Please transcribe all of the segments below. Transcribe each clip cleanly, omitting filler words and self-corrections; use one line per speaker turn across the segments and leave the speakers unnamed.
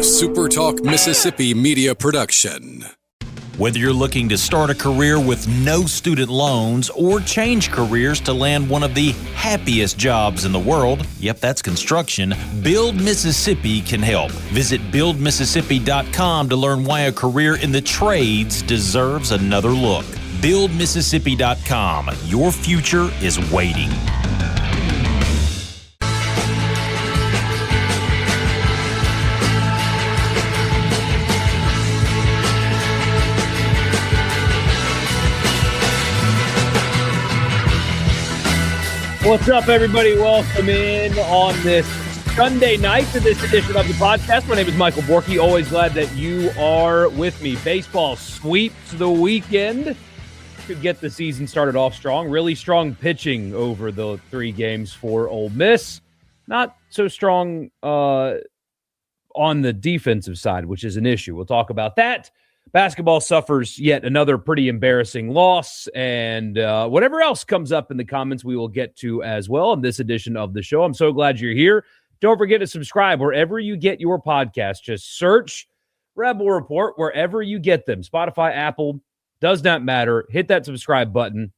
SuperTalk Mississippi media production.
Whether you're looking to start a career with no student loans or change careers to land one of the happiest jobs in the world, yep, that's construction, Build Mississippi can help. Visit buildmississippi.com to learn why a career in the trades deserves another look. Buildmississippi.com. Your future is waiting.
What's up, everybody? Welcome in on this Sunday night to this edition of the podcast. My name is Michael Borky. Always glad that you are with me. Baseball sweeps the weekend. Could get the season started off strong. Really strong pitching over the 3 games for Ole Miss. Not so strong on the defensive side, which is an issue. We'll talk about that. Basketball suffers yet another pretty embarrassing loss, and whatever else comes up in the comments, we will get to as well in this edition of the show. I'm so glad you're here. Don't forget to subscribe wherever you get your podcast. Just search Rebel Report wherever you get them. Spotify, Apple, does not matter. Hit that subscribe button,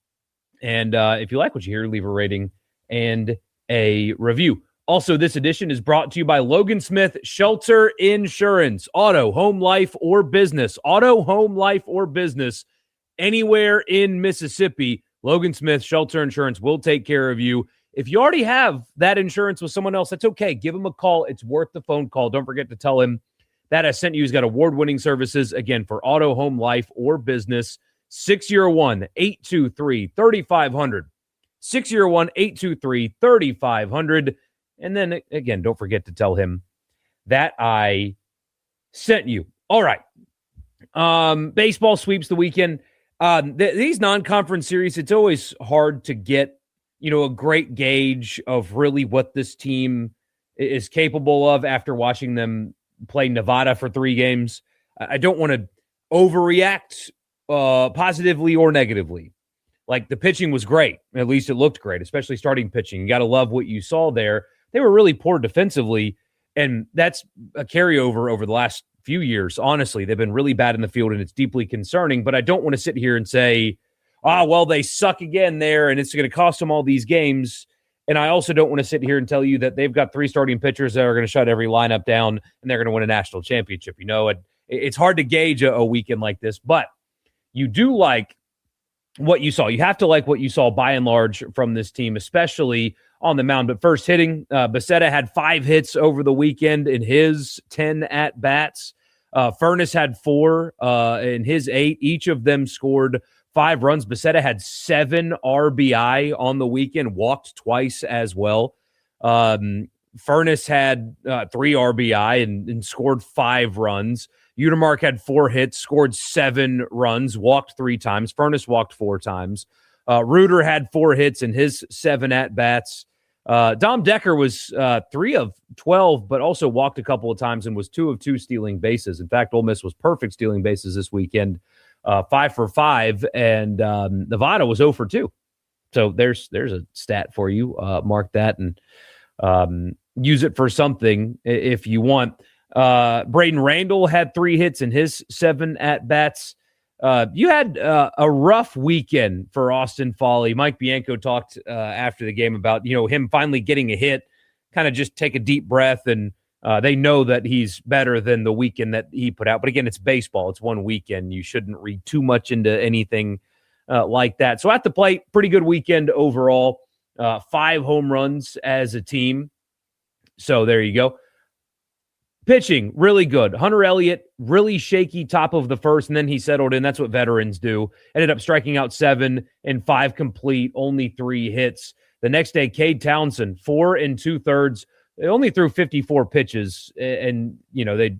and if you like what you hear, leave a rating and a review. Also, this edition is brought to you by Logan Smith Shelter Insurance. Auto, home, life, or business. Auto, home, life, or business. Anywhere in Mississippi, Logan Smith Shelter Insurance will take care of you. If you already have that insurance with someone else, that's okay. Give him a call. It's worth the phone call. Don't forget to tell him that I sent you. He's got award-winning services, again, for auto, home, life, or business. 601-823-3500. 601-823-3500. And then, again, don't forget to tell him that I sent you. All right. Baseball sweeps the weekend. These non-conference series, it's always hard to get, a great gauge of really what this team is capable of after watching them play Nevada for 3 games. I don't want to overreact positively or negatively. Like, the pitching was great. At least it looked great, especially starting pitching. You got to love what you saw there. They were really poor defensively, and that's a carryover over the last few years. Honestly, they've been really bad in the field, and it's deeply concerning. But I don't want to sit here and say, they suck again there, and it's going to cost them all these games. And I also don't want to sit here and tell you that they've got 3 starting pitchers that are going to shut every lineup down, and they're going to win a national championship. It's hard to gauge a weekend like this, but you do like what you saw. You have to like what you saw by and large from this team, especially on the mound. But first hitting, Becerra had 5 hits over the weekend in his 10 at-bats. Furness had 4 in his 8. Each of them scored 5 runs. Becerra had 7 RBI on the weekend, walked twice as well. Furness had 3 RBI and scored 5 runs. Udemark had 4 hits, scored 7 runs, walked 3 times. Furness walked 4 times. Reuter had 4 hits in his 7 at-bats. Dom Decker was 3 of 12, but also walked a couple of times and was 2 of 2 stealing bases. In fact, Ole Miss was perfect stealing bases this weekend, 5 for 5, and Nevada was 0 for 2. So there's a stat for you. Mark that and use it for something if you want. Braden Randall had 3 hits in his 7 at-bats. You had a rough weekend for Austin Foley. Mike Bianco talked after the game about, him finally getting a hit, kind of just take a deep breath, and they know that he's better than the weekend that he put out. But again, it's baseball. It's one weekend. You shouldn't read too much into anything like that. So at the plate, pretty good weekend overall. 5 home runs as a team. So there you go. Pitching, really good. Hunter Elliott, really shaky top of the first, and then he settled in. That's what veterans do. Ended up striking out 7 and 5 complete, only 3 hits. The next day, Cade Townsend, 4 2/3. They only threw 54 pitches, and, they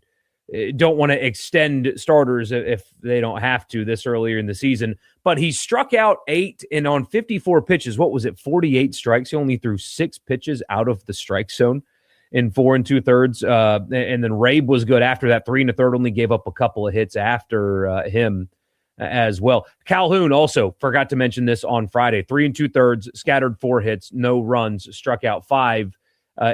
don't want to extend starters if they don't have to this earlier in the season. But he struck out 8, and on 54 pitches, 48 strikes? He only threw 6 pitches out of the strike zone in 4 2/3. And then Rabe was good after that. 3 1/3, only gave up a couple of hits after him as well. Calhoun also forgot to mention this on Friday. 3 2/3, scattered 4 hits, no runs, struck out 5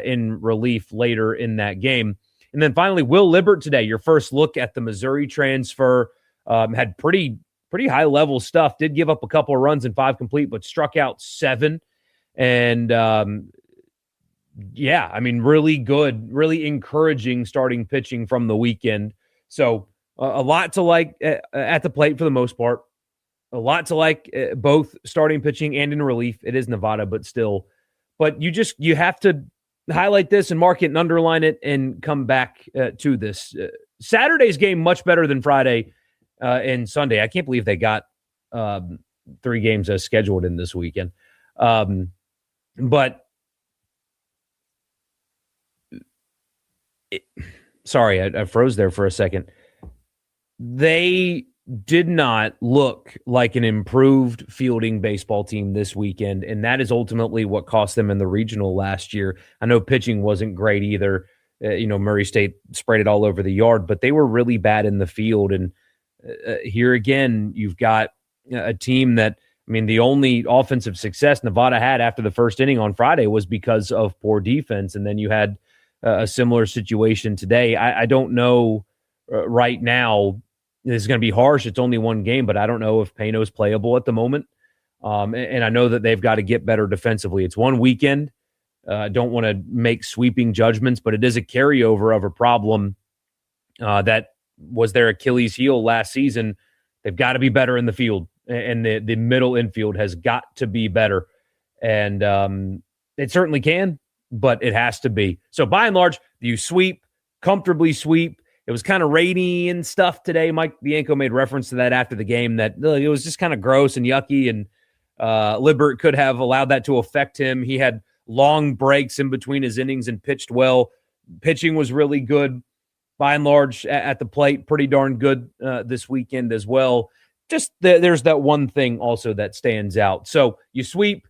in relief later in that game. And then finally, Will Libbert today, your first look at the Missouri transfer, had pretty high-level stuff, did give up a couple of runs in 5 complete, but struck out 7. And, really good, really encouraging starting pitching from the weekend. So a lot to like at the plate for the most part. A lot to like both starting pitching and in relief. It is Nevada, but still. But you have to highlight this and mark it and underline it and come back to this. Saturday's game much better than Friday and Sunday. I can't believe they got 3 games as scheduled in this weekend. Sorry, I froze there for a second. They did not look like an improved fielding baseball team this weekend, and that is ultimately what cost them in the regional last year. I know pitching wasn't great either. Murray State sprayed it all over the yard, but they were really bad in the field. And here again, you've got a team that, the only offensive success Nevada had after the first inning on Friday was because of poor defense, and then you had a similar situation today. I don't know right now. This is going to be harsh. It's only 1 game, but I don't know if Pano's playable at the moment. And I know that they've got to get better defensively. It's 1 weekend. Don't want to make sweeping judgments, but it is a carryover of a problem that was their Achilles heel last season. They've got to be better in the field, and the middle infield has got to be better. And it certainly can, but it has to be. So by and large, you comfortably sweep. It was kind of rainy and stuff today. Mike Bianco made reference to that after the game, that it was just kind of gross and yucky, and Libbert could have allowed that to affect him. He had long breaks in between his innings and pitched well. Pitching was really good. By and large, at the plate, pretty darn good this weekend as well. Just there's that one thing also that stands out. So you sweep,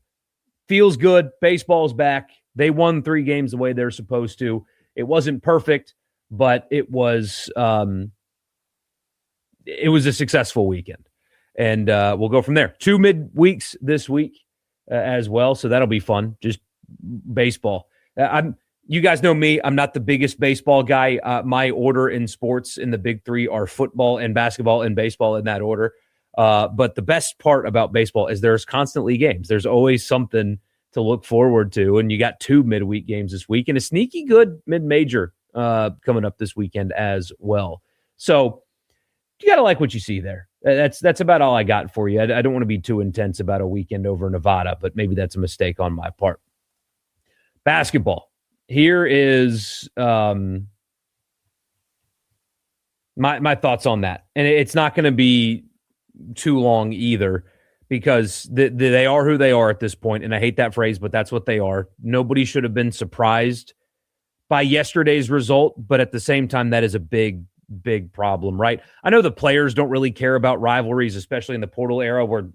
feels good. Baseball's back. They won 3 games the way they're supposed to. It wasn't perfect, but it was a successful weekend. And we'll go from there. 2 midweeks this week as well, so that'll be fun. Just baseball. You guys know me. I'm not the biggest baseball guy. My order in sports in the big 3 are football and basketball and baseball in that order. But the best part about baseball is there's constantly games. There's always something to look forward to, and you got 2 midweek games this week and a sneaky good mid-major coming up this weekend as well. So you got to like what you see there. That's about all I got for you. I don't want to be too intense about a weekend over Nevada, but maybe that's a mistake on my part. Basketball. Here is my thoughts on that. And it's not going to be too long either, because they are who they are at this point. And I hate that phrase, but that's what they are. Nobody should have been surprised by yesterday's result, but at the same time, that is a big problem, right? I know the players don't really care about rivalries, especially in the portal era where,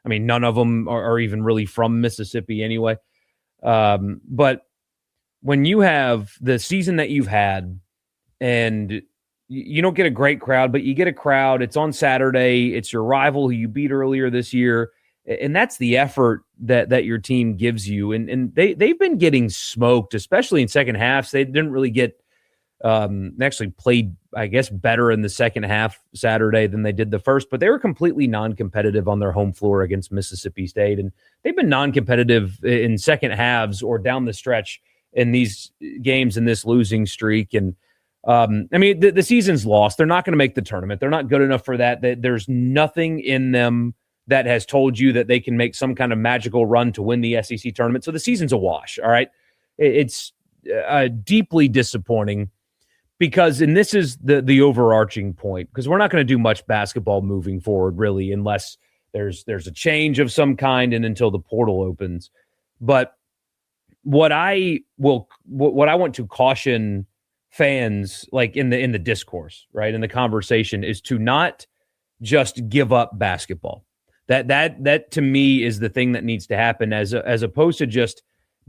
none of them are even really from Mississippi anyway. But when you have the season that you've had and you don't get a great crowd, but you get a crowd, it's on Saturday, it's your rival who you beat earlier this year, and that's the effort that your team gives you. And they've been getting smoked, especially in second halves. They didn't really get actually played, I guess, better in the second half Saturday than they did the first, but they were completely non-competitive on their home floor against Mississippi State. And they've been non-competitive in second halves or down the stretch in these games in this losing streak. And the season's lost. They're not going to make the tournament. They're not good enough for that. There's nothing in them that has told you that they can make some kind of magical run to win the SEC tournament. So the season's a wash. All right. It's deeply disappointing, because, and this is the overarching point, because we're not going to do much basketball moving forward, really, unless there's a change of some kind and until the portal opens. But what I want to caution fans, like in the discourse, right, in the conversation, is to not just give up basketball. That to me is the thing that needs to happen, as opposed to just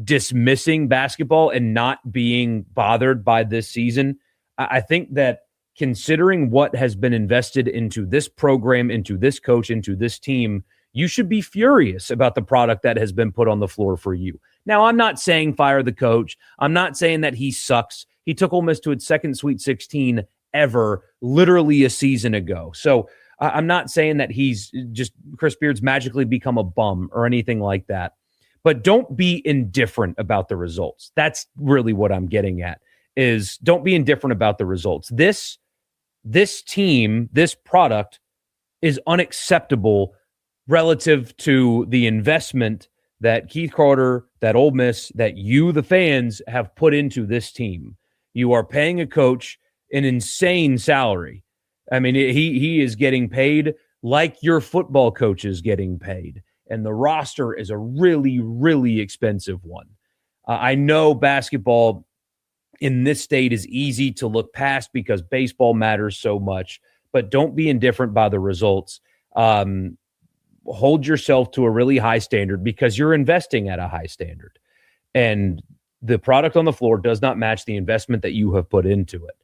dismissing basketball and not being bothered by this season. I think that considering what has been invested into this program, into this coach, into this team, you should be furious about the product that has been put on the floor for you. Now, I'm not saying fire the coach. I'm not saying that he sucks. He took Ole Miss to its second Sweet 16 ever, literally a season ago. So I'm not saying that he's just Chris Beard's magically become a bum or anything like that. But don't be indifferent about the results. That's really what I'm getting at, is don't be indifferent about the results. This team, this product is unacceptable relative to the investment that Keith Carter, that Ole Miss, that you, the fans, have put into this team. You are paying a coach an insane salary. I mean, he is getting paid like your football coach is getting paid. And the roster is a really, really expensive one. I know basketball in this state is easy to look past because baseball matters so much, but don't be indifferent by the results. Hold yourself to a really high standard because you're investing at a high standard. And the product on the floor does not match the investment that you have put into it.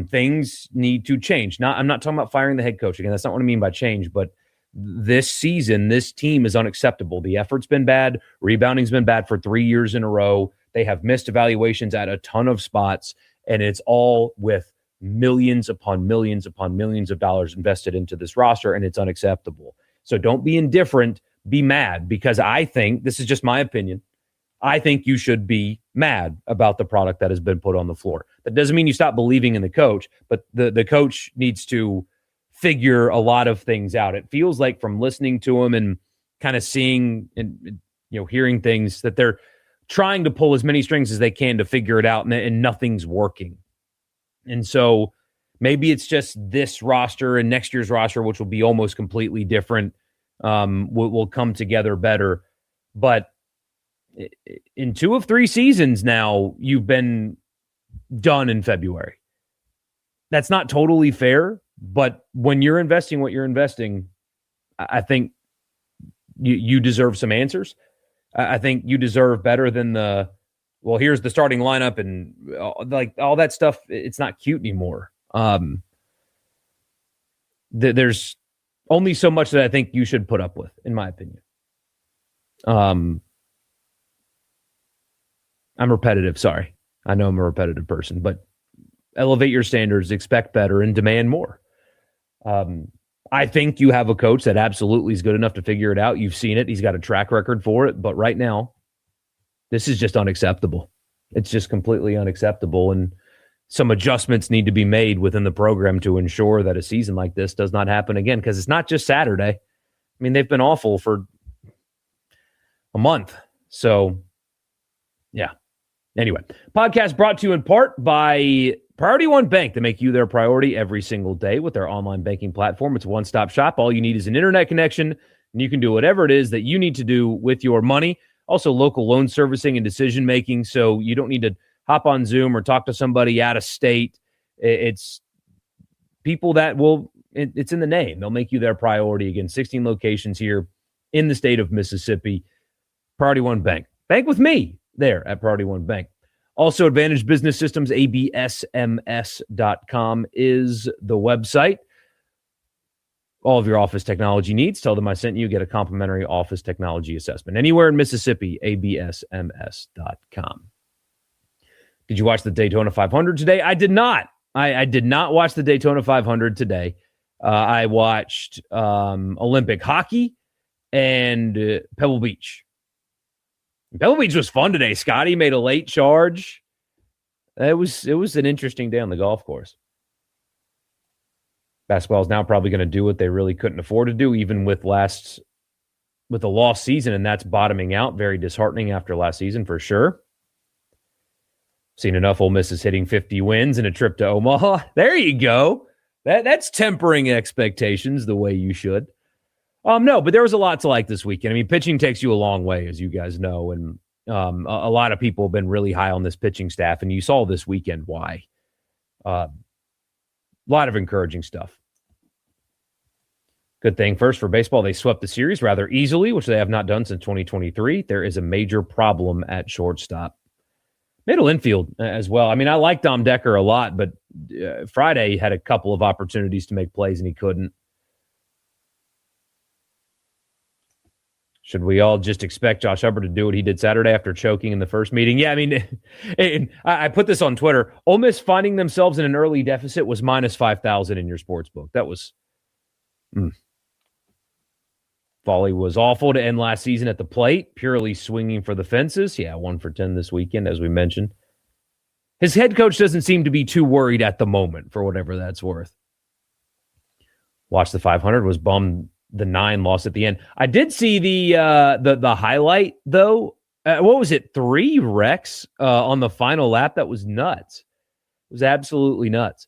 Things need to change. I'm not talking about firing the head coach. Again, that's not what I mean by change, but this season, this team is unacceptable. The effort's been bad. Rebounding's been bad for 3 years in a row. They have missed evaluations at a ton of spots, and it's all with millions upon millions upon millions of dollars invested into this roster, and it's unacceptable. So don't be indifferent. Be mad, because I think, this is just my opinion, I think you should be mad about the product that has been put on the floor. That doesn't mean you stop believing in the coach, but the coach needs to figure a lot of things out. It feels like from listening to him and kind of seeing and hearing things that they're trying to pull as many strings as they can to figure it out, and nothing's working. And so maybe it's just this roster and next year's roster, which will be almost completely different, will come together better. But in 2 of 3 seasons now, you've been done in February. That's not totally fair, but when you're investing what you're investing, I think you deserve some answers. I think you deserve better than here's the starting lineup and like all that stuff. It's not cute anymore. There's only so much that I think you should put up with, in my opinion. I'm repetitive. Sorry. I know I'm a repetitive person, but elevate your standards, expect better, and demand more. I think you have a coach that absolutely is good enough to figure it out. You've seen it. He's got a track record for it. But right now, this is just unacceptable. It's just completely unacceptable. And some adjustments need to be made within the program to ensure that a season like this does not happen again, because it's not just Saturday. I mean, they've been awful for a month. So, yeah. Anyway, podcast brought to you in part by Priority One Bank. They make you their priority every single day with their online banking platform. It's a one-stop shop. All you need is an internet connection, and you can do whatever it is that you need to do with your money. Also, local loan servicing and decision-making, so you don't need to hop on Zoom or talk to somebody out of state. It's people that it's in the name. They'll make you their priority. Again, 16 locations here in the state of Mississippi. Priority One Bank. Bank with me there at Priority One Bank. Also, Advantage Business Systems, absms.com is the website. All of your office technology needs. Tell them I sent you. Get a complimentary office technology assessment. Anywhere in Mississippi, absms.com. Did you watch the Daytona 500 today? I did not. I did not watch the Daytona 500 today. I watched Olympic hockey and Pebble Beach. Pebble Beach was fun today. Scotty made a late charge. It was an interesting day on the golf course. Basketball is now probably going to do what they really couldn't afford to do, even with a lost season, and that's bottoming out. Very disheartening after last season for sure. Seen enough Ole Miss is hitting 50 wins and a trip to Omaha. There you go. That's tempering expectations the way you should. No, but there was a lot to like this weekend. I mean, pitching takes you a long way, as you guys know, and a lot of people have been really high on this pitching staff, and you saw this weekend why. A lot of encouraging stuff. Good thing first for baseball, they swept the series rather easily, which they have not done since 2023. There is a major problem at shortstop. Middle infield as well. I mean, I like Dom Decker a lot, but Friday had a couple of opportunities to make plays, and he couldn't. Should we all just expect Josh Hubbard to do what he did Saturday after choking in the first meeting? Yeah, I mean, and I put this on Twitter. Ole Miss finding themselves in an early deficit was minus 5,000 in your sports book. That was Volley was awful to end last season at the plate, purely swinging for the fences. Yeah, 1 for 10 this weekend, as we mentioned. His head coach doesn't seem to be too worried at the moment, for whatever that's worth. Watch the 500, was bummed the 9 loss at the end. I did see the highlight, though. What was it? 3 wrecks on the final lap. That was nuts. It was absolutely nuts.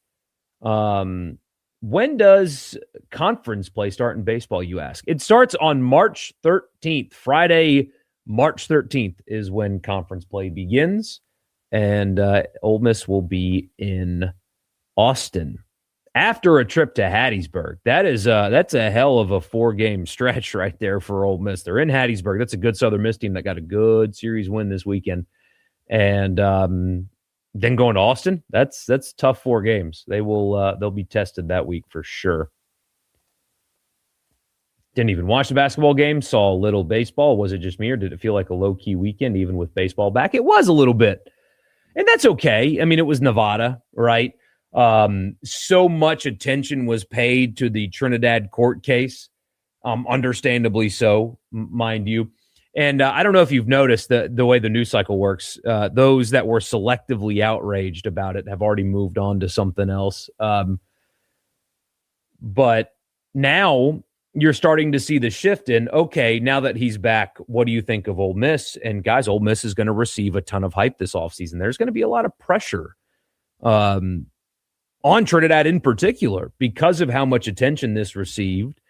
When does conference play start in baseball, you ask? It starts on March 13th. Friday, March 13th is when conference play begins. And Ole Miss will be in Austin after a trip to Hattiesburg. That's a hell of a 4-game stretch right there for Ole Miss. They're in Hattiesburg. That's a good Southern Miss team that got a good series win this weekend. And then going to Austin, that's tough 4 games. They'll be tested that week for sure. Didn't even watch the basketball game, saw a little baseball. Was it just me, or did it feel like a low-key weekend even with baseball back? It was a little bit. And that's okay. I mean, it was Nevada, right? So much attention was paid to the Trinidad court case, understandably so, mind you. And I don't know if you've noticed the way the news cycle works. Those that were selectively outraged about it have already moved on to something else. But now you're starting to see the shift in, okay, now that he's back, what do you think of Ole Miss? And guys, Ole Miss is going to receive a ton of hype this offseason. There's going to be a lot of pressure on Trinidad in particular because of how much attention this received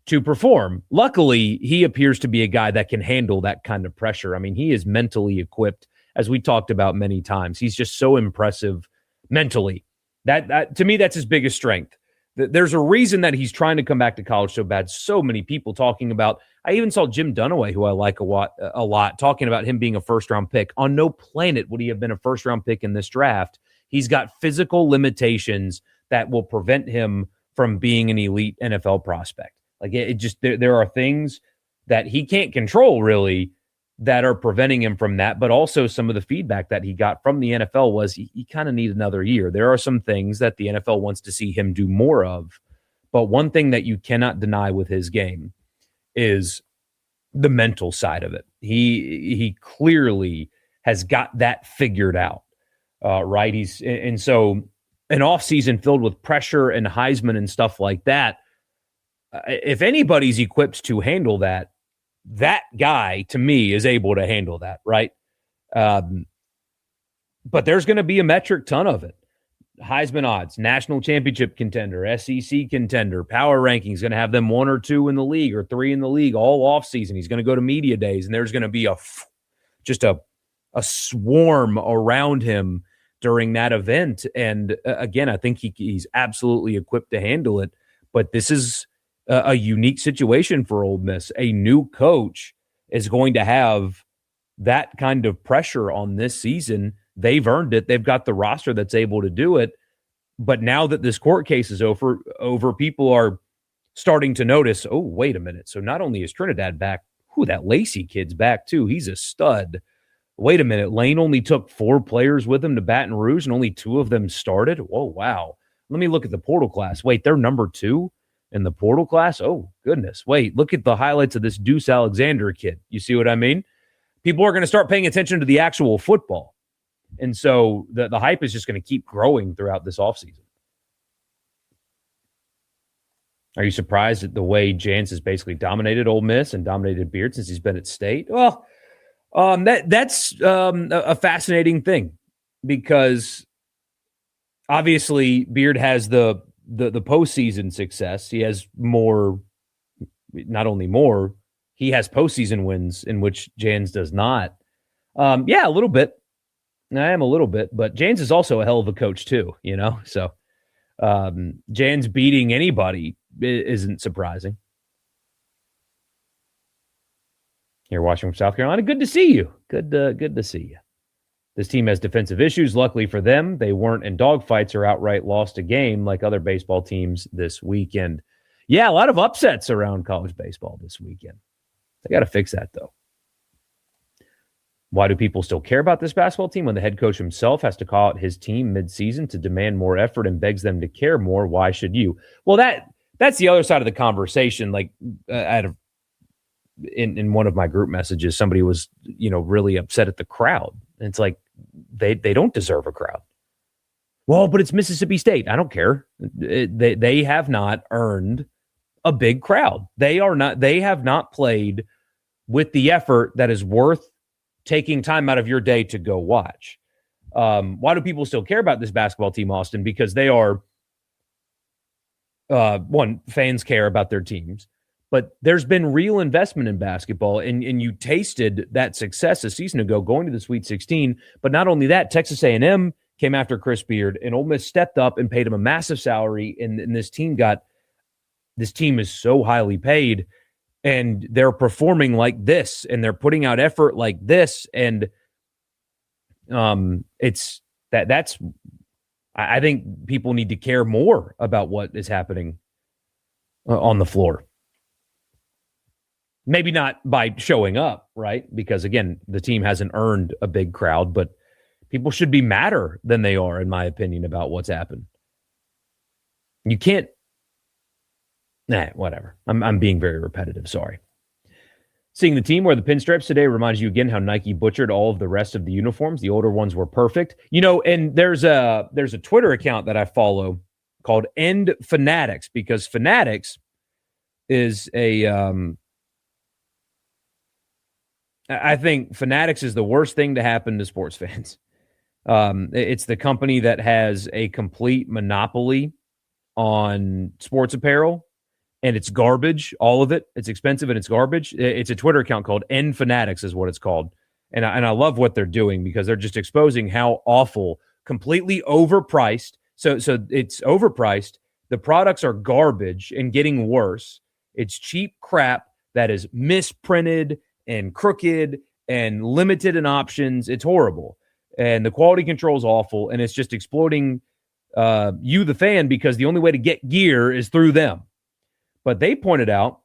to perform. Luckily, he appears to be a guy that can handle that kind of pressure. I mean, he is mentally equipped, as we talked about many times. He's just so impressive mentally. That to me, that's his biggest strength. There's a reason that he's trying to come back to college so bad. So many people talking about, I even saw Jim Dunaway, who I like a lot, talking about him being a first-round pick. On no planet would he have been a first-round pick in this draft. He's got physical limitations that will prevent him from being an elite NFL prospect. Like it just, there are things that he can't control really that are preventing him from that. But also some of the feedback that he got from the NFL was he kind of needs another year. There are some things that the NFL wants to see him do more of. But one thing that you cannot deny with his game is the mental side of it. He clearly has got that figured out, right? And so an offseason filled with pressure and Heisman and stuff like that, if anybody's equipped to handle that, that guy, to me, is able to handle that, right? But there's going to be a metric ton of it. Heisman odds, national championship contender, SEC contender, power rankings, going to have them 1 or 2 in the league or 3 in the league all offseason. He's going to go to media days, and there's going to be a swarm around him during that event. And again, I think he's absolutely equipped to handle it. But this is a unique situation for Ole Miss. A new coach is going to have that kind of pressure on this season. They've earned it. They've got the roster that's able to do it. But now that this court case is over, people are starting to notice, oh, wait a minute. So not only is Trinidad back, that Lacey kid's back too. He's a stud. Wait a minute. Lane only took 4 players with him to Baton Rouge and only 2 of them started. Whoa, wow. Let me look at the portal class. Wait, they're number 2 in the portal class? Oh, goodness. Wait, look at the highlights of this Deuce Alexander kid. You see what I mean? People are going to start paying attention to the actual football. And so the hype is just going to keep growing throughout this offseason. Are you surprised at the way Jans has basically dominated Ole Miss and dominated Beard since he's been at State? Well, that's a fascinating thing because obviously Beard has the postseason success. He has more, not only more, he has postseason wins in which Jans does not. Yeah, a little bit. I am a little bit, but Jans is also a hell of a coach too, you know? So Jans beating anybody isn't surprising. You're watching from South Carolina. Good to see you. Good to see you. This team has defensive issues. Luckily for them, they weren't in dogfights or outright lost a game like other baseball teams this weekend. Yeah, a lot of upsets around college baseball this weekend. They got to fix that, though. Why do people still care about this basketball team when the head coach himself has to call out his team midseason to demand more effort and begs them to care more? Why should you? Well, that's the other side of the conversation. Like in one of my group messages, somebody was, really upset at the crowd. And it's like, they don't deserve a crowd. Well, but it's Mississippi State. I don't care. They have not earned a big crowd. They have not played with the effort that is worth taking time out of your day to go watch. Why do people still care about this basketball team, Austin? Because they are, fans care about their teams, but there's been real investment in basketball, and you tasted that success a season ago going to the Sweet 16. But not only that, Texas A&M came after Chris Beard, and Ole Miss stepped up and paid him a massive salary, and this team is so highly paid, and they're performing like this, and they're putting out effort like this, and that's I think people need to care more about what is happening on the floor. Maybe not by showing up, right? Because again, the team hasn't earned a big crowd, but people should be madder than they are, in my opinion, about what's happened. You can't. Whatever. I'm being very repetitive. Sorry. Seeing the team wear the pinstripes today reminds you again how Nike butchered all of the rest of the uniforms. The older ones were perfect. And there's a Twitter account that I follow called End Fanatics, because Fanatics is I think Fanatics is the worst thing to happen to sports fans. It's the company that has a complete monopoly on sports apparel. And it's garbage, all of it. It's expensive and it's garbage. It's a Twitter account called End Fanatics is what it's called. And I love what they're doing, because they're just exposing how awful, completely overpriced. So it's overpriced. The products are garbage and getting worse. It's cheap crap that is misprinted and crooked and limited in options. It's horrible. And the quality control is awful. And it's just exploiting you, the fan, because the only way to get gear is through them. But they pointed out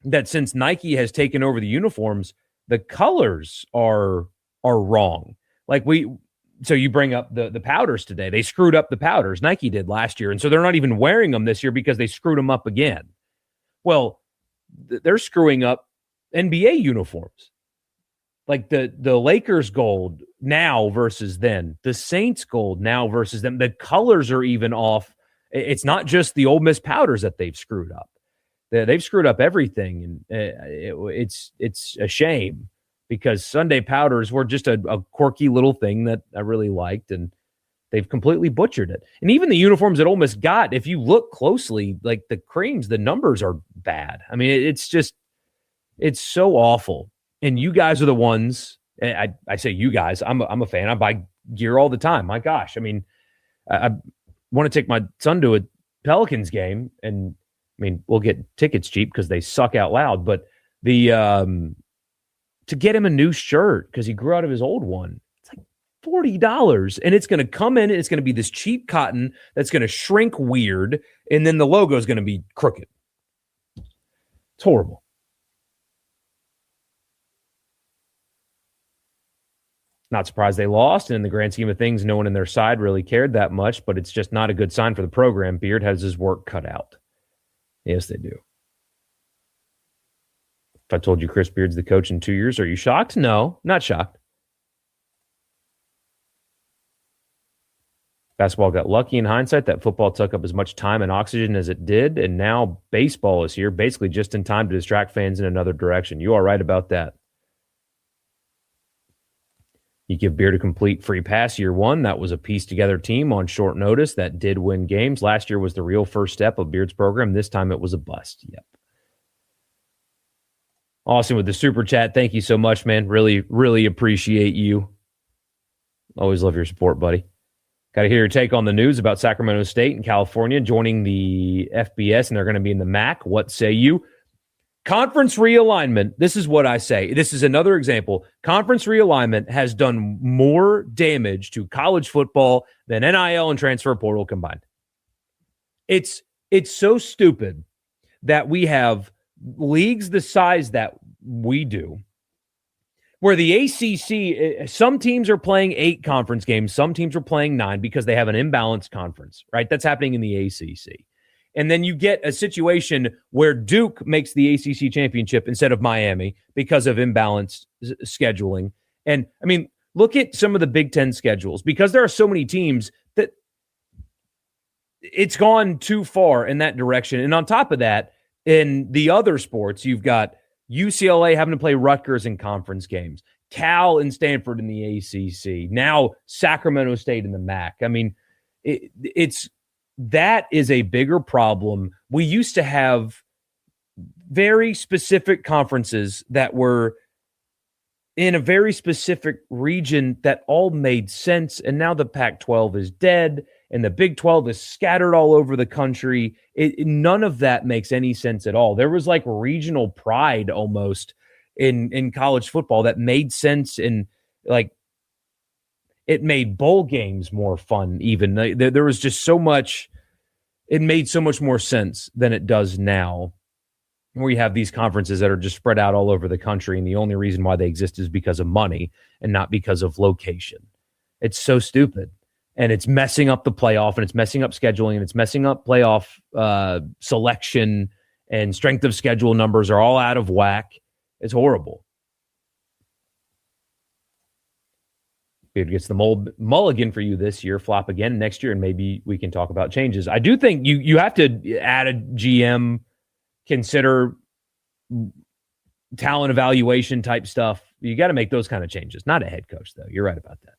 that since Nike has taken over the uniforms, the colors are wrong. So you bring up the powders today. They screwed up the powders. Nike did last year. And so they're not even wearing them this year because they screwed them up again. Well, they're screwing up NBA uniforms. Like the Lakers gold now versus then. The Saints gold now versus them. The colors are even off. It's not just the Ole Miss powders that they've screwed up. They've screwed up everything, and it's a shame, because Sunday powders were just a quirky little thing that I really liked, and they've completely butchered it. And even the uniforms that Ole Miss got, if you look closely, like the creams, the numbers are bad. I mean, it's so awful. And you guys are the ones. I say you guys. I'm a fan. I buy gear all the time. My gosh, I mean, I want to take my son to a Pelicans game, and I mean, we'll get tickets cheap because they suck out loud, but to get him a new shirt because he grew out of his old one, it's like $40, and it's going to come in and it's going to be this cheap cotton that's going to shrink weird, and then the logo is going to be crooked. It's horrible. Not surprised they lost, and in the grand scheme of things, no one in their side really cared that much, but it's just not a good sign for the program. Beard has his work cut out. Yes, they do. If I told you Chris Beard's the coach in 2 years, are you shocked? No, not shocked. Basketball got lucky in hindsight that football took up as much time and oxygen as it did, and now baseball is here, basically just in time to distract fans in another direction. You are right about that. You give Beard a complete free pass year one. That was a pieced-together team on short notice that did win games. Last year was the real first step of Beard's program. This time it was a bust. Yep. Austin with the super chat. Thank you so much, man. Really, really appreciate you. Always love your support, buddy. Got to hear your take on the news about Sacramento State and California joining the FBS, and they're going to be in the MAC. What say you? Conference realignment, this is what I say. This is another example. Conference realignment has done more damage to college football than NIL and transfer portal combined. It's so stupid that we have leagues the size that we do, where the ACC, some teams are playing 8 conference games, some teams are playing 9 because they have an imbalanced conference, right? That's happening in the ACC. And then you get a situation where Duke makes the ACC championship instead of Miami because of imbalanced scheduling. And I mean, look at some of the Big Ten schedules, because there are so many teams that it's gone too far in that direction. And on top of that, in the other sports, you've got UCLA having to play Rutgers in conference games, Cal and Stanford in the ACC, now Sacramento State in the MAC. I mean, that is a bigger problem. We used to have very specific conferences that were in a very specific region that all made sense. And now the Pac-12 is dead and the Big 12 is scattered all over the country. None of that makes any sense at all. There was like regional pride almost in college football that made sense, and like it made bowl games more fun even. There was just so much, it made so much more sense than it does now, where you have these conferences that are just spread out all over the country, and the only reason why they exist is because of money and not because of location. It's so stupid, and it's messing up the playoff, and it's messing up scheduling, and it's messing up playoff selection, and strength of schedule numbers are all out of whack. It's horrible. It gets the mulligan for you this year, flop again next year, and maybe we can talk about changes. I do think you have to add a GM, consider talent evaluation type stuff. You got to make those kind of changes. Not a head coach, though. You're right about that.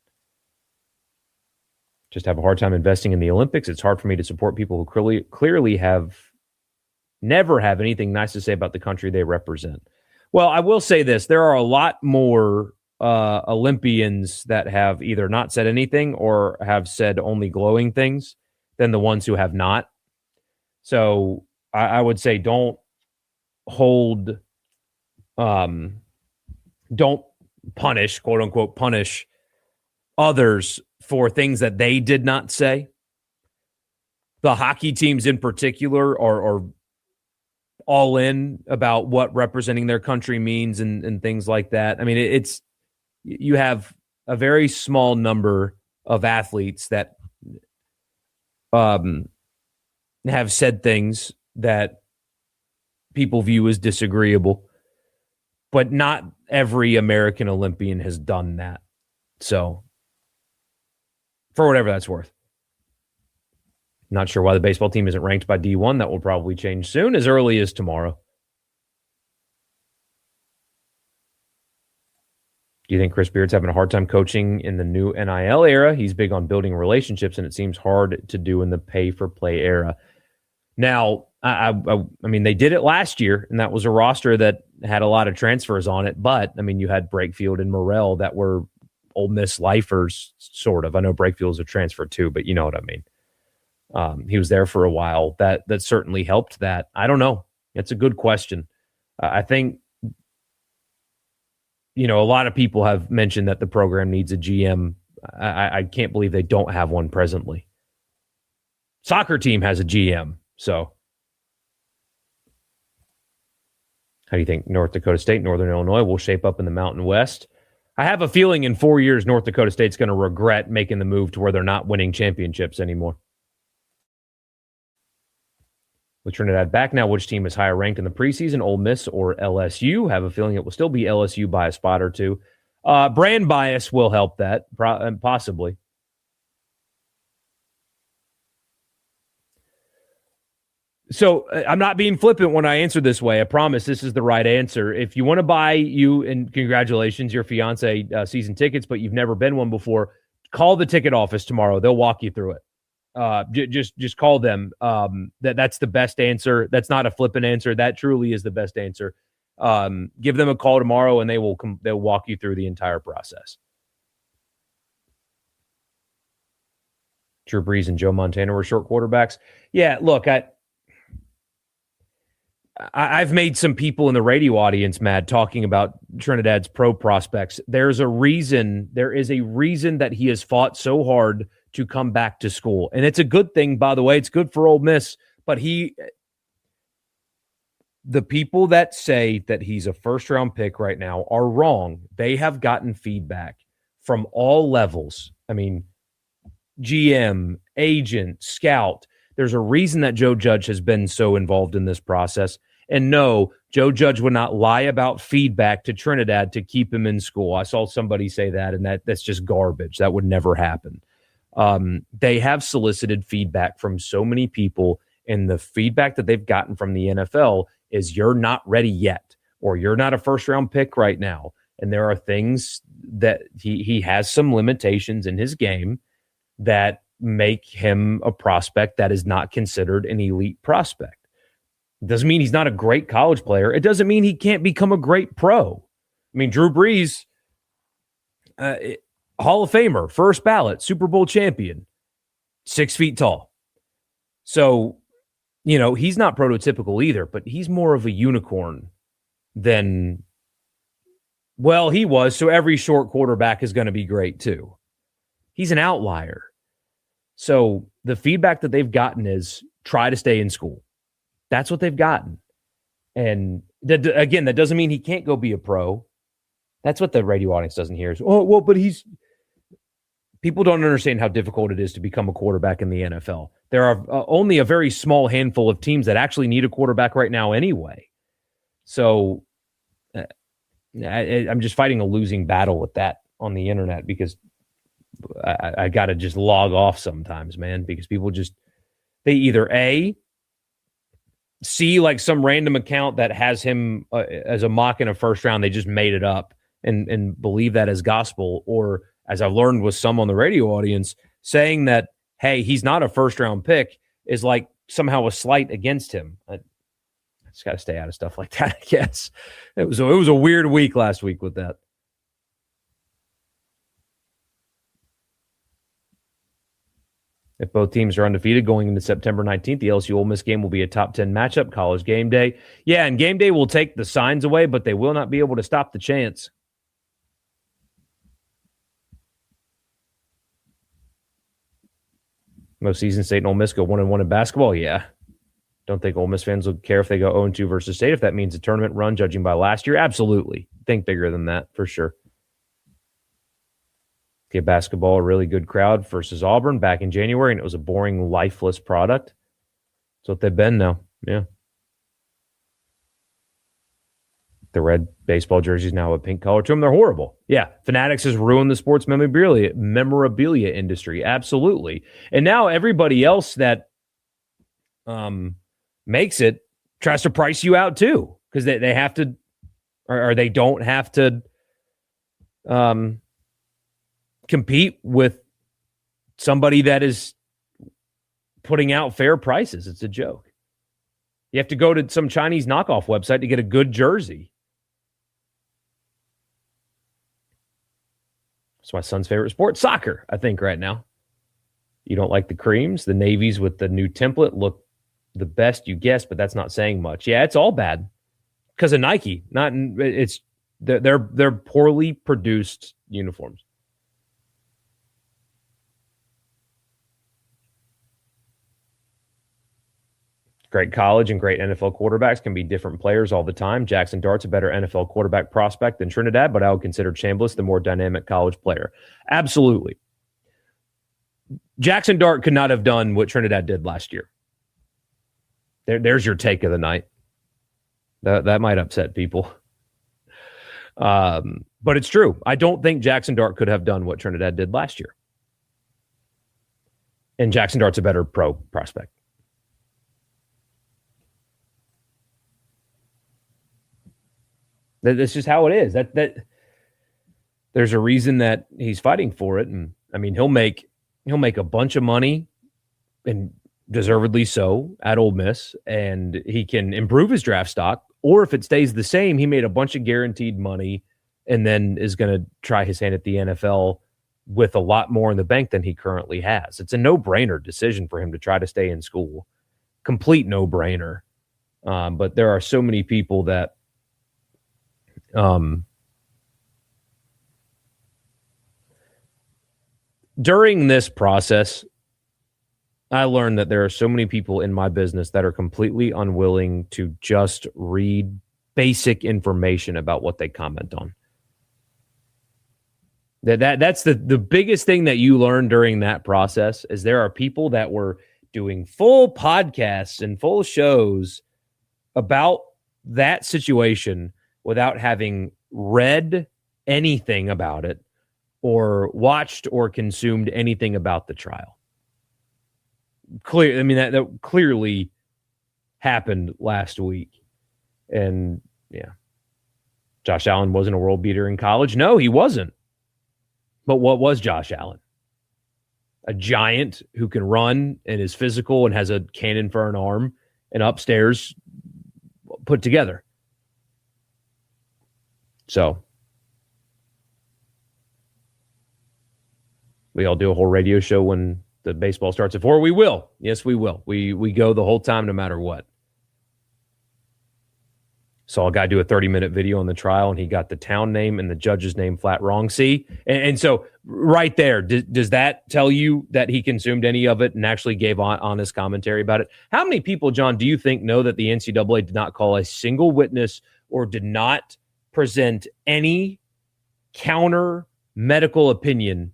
Just have a hard time investing in the Olympics. It's hard for me to support people who clearly never have anything nice to say about the country they represent. Well, I will say this. There are a lot more Olympians that have either not said anything or have said only glowing things than the ones who have not. So I would say don't punish, quote unquote, punish others for things that they did not say. The hockey teams in particular are all in about what representing their country means and things like that. I mean, you have a very small number of athletes that have said things that people view as disagreeable, but not every American Olympian has done that. So, for whatever that's worth. Not sure why the baseball team isn't ranked by D1. That will probably change soon, as early as tomorrow. Do you think Chris Beard's having a hard time coaching in the new NIL era? He's big on building relationships, and it seems hard to do in the pay-for-play era. Now, I mean, they did it last year, and that was a roster that had a lot of transfers on it. But, I mean, you had Brakefield and Morrell that were Ole Miss lifers, sort of. I know Brakefield was a transfer too, but you know what I mean. He was there for a while. That certainly helped that. I don't know. It's a good question. I think, a lot of people have mentioned that the program needs a GM. I can't believe they don't have one presently. Soccer team has a GM. So how do you think North Dakota State, Northern Illinois will shape up in the Mountain West? I have a feeling in 4 years, North Dakota State's going to regret making the move to where they're not winning championships anymore. With Trinidad back now, which team is higher ranked in the preseason, Ole Miss or LSU? Have a feeling it will still be LSU by a spot or two. Brand bias will help that, possibly. So I'm not being flippant when I answer this way. I promise this is the right answer. If you want to buy and congratulations, your fiance season tickets, but you've never been one before, call the ticket office tomorrow. They'll walk you through it. Just call them. That's the best answer. That's not a flippant answer. That truly is the best answer. Give them a call tomorrow, and they'll walk you through the entire process. Drew Brees and Joe Montana were short quarterbacks. Yeah, look, I've made some people in the radio audience mad talking about Trinidad's pro prospects. There is a reason that he has fought so hard to come back to school. And it's a good thing, by the way. It's good for Ole Miss. But The people that say that he's a first-round pick right now are wrong. They have gotten feedback from all levels. I mean, GM, agent, scout. There's a reason that Joe Judge has been so involved in this process. And no, Joe Judge would not lie about feedback to Trinidad to keep him in school. I saw somebody say that, and that's just garbage. That would never happen. They have solicited feedback from so many people, and the feedback that they've gotten from the NFL is you're not ready yet, or you're not a first-round pick right now. And there are things that he has some limitations in his game that make him a prospect that is not considered an elite prospect. It doesn't mean he's not a great college player. It doesn't mean he can't become a great pro. I mean, Drew Brees, Hall of Famer, first ballot, Super Bowl champion, 6 feet tall. So, he's not prototypical either, but he's more of a unicorn than, well, he was. So every short quarterback is going to be great too. He's an outlier. So the feedback that they've gotten is try to stay in school. That's what they've gotten. And again, that doesn't mean he can't go be a pro. That's what the radio audience doesn't hear. Is, oh, well, but people don't understand how difficult it is to become a quarterback in the NFL. There are only a very small handful of teams that actually need a quarterback right now anyway. So I'm just fighting a losing battle with that on the internet because I got to just log off sometimes, man, because people they either see like some random account that has him as a mock in a first round. They just made it up and believe that as gospel. Or as I've learned with some on the radio audience, saying that, hey, he's not a first round pick is like somehow a slight against him. I just got to stay out of stuff like that, I guess. It was a weird week last week with that. If both teams are undefeated going into September 19th, the LSU Ole Miss game will be a top 10 matchup, College game day. Yeah, and game day will take the signs away, but they will not be able to stop the chance. Most seasons, State and Ole Miss go 1-1 in basketball. Yeah. Don't think Ole Miss fans will care if they go 0-2 versus State. If that means a tournament run, judging by last year, absolutely. Think bigger than that, for sure. Get basketball, a really good crowd versus Auburn back in January, and it was a boring, lifeless product. That's what they've been now. Yeah. The red baseball jerseys now have a pink color to them. They're horrible. Yeah. Fanatics has ruined the sports memorabilia industry. Absolutely. And now everybody else that makes it tries to price you out too, because they have to, or they don't have to compete with somebody that is putting out fair prices. It's a joke. You have to go to some Chinese knockoff website to get a good jersey. It's my son's favorite sport, soccer, I think, right now. You don't like the creams? The navies with the new template look the best, you guess, but that's not saying much. Yeah, it's all bad because of Nike. They're poorly produced uniforms. Great college and great NFL quarterbacks can be different players all the time. Jackson Dart's a better NFL quarterback prospect than Trinidad, but I would consider Chambliss the more dynamic college player. Absolutely. Jackson Dart could not have done what Trinidad did last year. There's your take of the night. That might upset people. But it's true. I don't think Jackson Dart could have done what Trinidad did last year. And Jackson Dart's a better pro prospect. That's just how it is. That there's a reason that he's fighting for it, and I mean he'll make a bunch of money, and deservedly so, at Ole Miss, and he can improve his draft stock. Or if it stays the same, he made a bunch of guaranteed money, and then is going to try his hand at the NFL with a lot more in the bank than he currently has. It's a no-brainer decision for him to try to stay in school, complete no-brainer. But there are so many people that. During this process, I learned that there are so many people in my business that are completely unwilling to just read basic information about what they comment on. That's the biggest thing that you learn during that process is there are people that were doing full podcasts and full shows about that situation without having read anything about it or watched or consumed anything about the trial. That clearly happened last week. And yeah, Josh Allen wasn't a world beater in college. No, he wasn't. But what was Josh Allen? A giant who can run and is physical and has a cannon for an arm and upstairs put together. So we all do a whole radio show when the baseball starts at 4. We will. Yes, we will. We go the whole time no matter what. Saw a guy do a 30-minute video on the trial, and he got the town name and the judge's name flat wrong. See? And so right there, does that tell you that he consumed any of it and actually gave honest commentary about it? How many people, John, do you think know that the NCAA did not call a single witness or did not present any counter medical opinion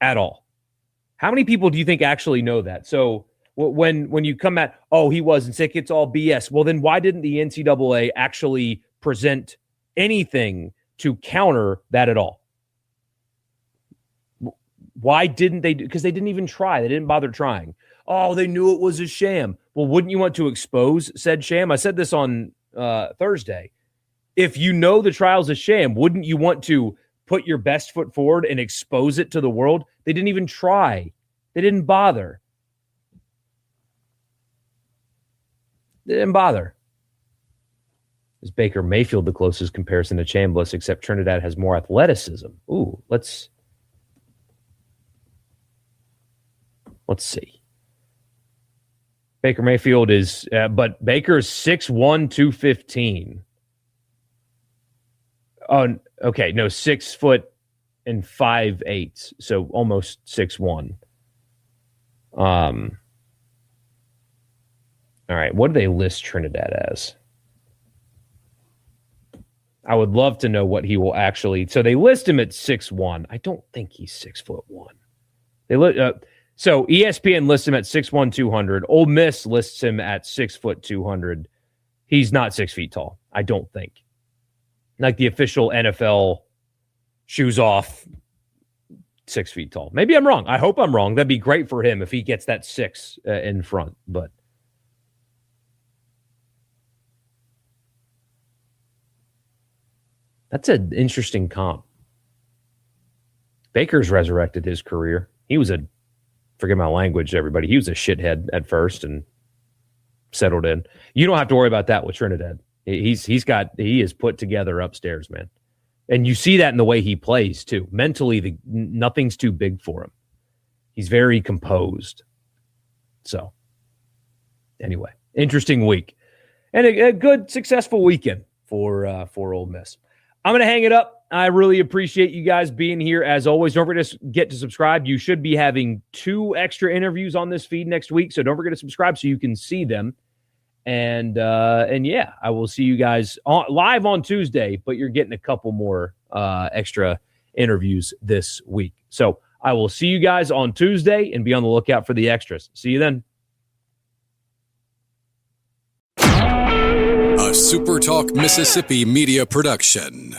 at all? How many people do you think actually know that? So when you come at, oh, he wasn't sick, it's all BS. Well, then why didn't the NCAA actually present anything to counter that at all? Why didn't they? Because they didn't even try. They didn't bother trying. Oh, they knew it was a sham. Well, wouldn't you want to expose said sham? I said this on Thursday. If you know the trial's a sham, wouldn't you want to put your best foot forward and expose it to the world? They didn't even try. They didn't bother. They didn't bother. Is Baker Mayfield the closest comparison to Chambliss, except Trinidad has more athleticism? Ooh, let's see. Baker Mayfield is, but Baker's 6'1", 215. Oh, okay. No, 6 foot and 5'8", so almost 6'1". All right, what do they list Trinidad as? I would love to know what he will actually. So they list him at 6'1". I don't think he's 6'1". So ESPN lists him at 6'1", 200. Ole Miss lists him at 6 foot 200. He's not 6 feet tall, I don't think. Like the official NFL shoes off, 6 feet tall. Maybe I'm wrong. I hope I'm wrong. That'd be great for him if he gets that 6 in front. But that's an interesting comp. Baker's resurrected his career. He was forget my language, everybody. He was a shithead at first and settled in. You don't have to worry about that with Trinidad. He is put together upstairs, man. And you see that in the way he plays, too. Mentally, nothing's too big for him. He's very composed. So, anyway, interesting week. And a good, successful weekend for Ole Miss. I'm going to hang it up. I really appreciate you guys being here. As always, don't forget to get to subscribe. You should be having 2 extra interviews on this feed next week, so don't forget to subscribe so you can see them. And yeah, I will see you guys live on Tuesday, but you're getting a couple more extra interviews this week. So I will see you guys on Tuesday and be on the lookout for the extras. See you then.
A SuperTalk Mississippi media production.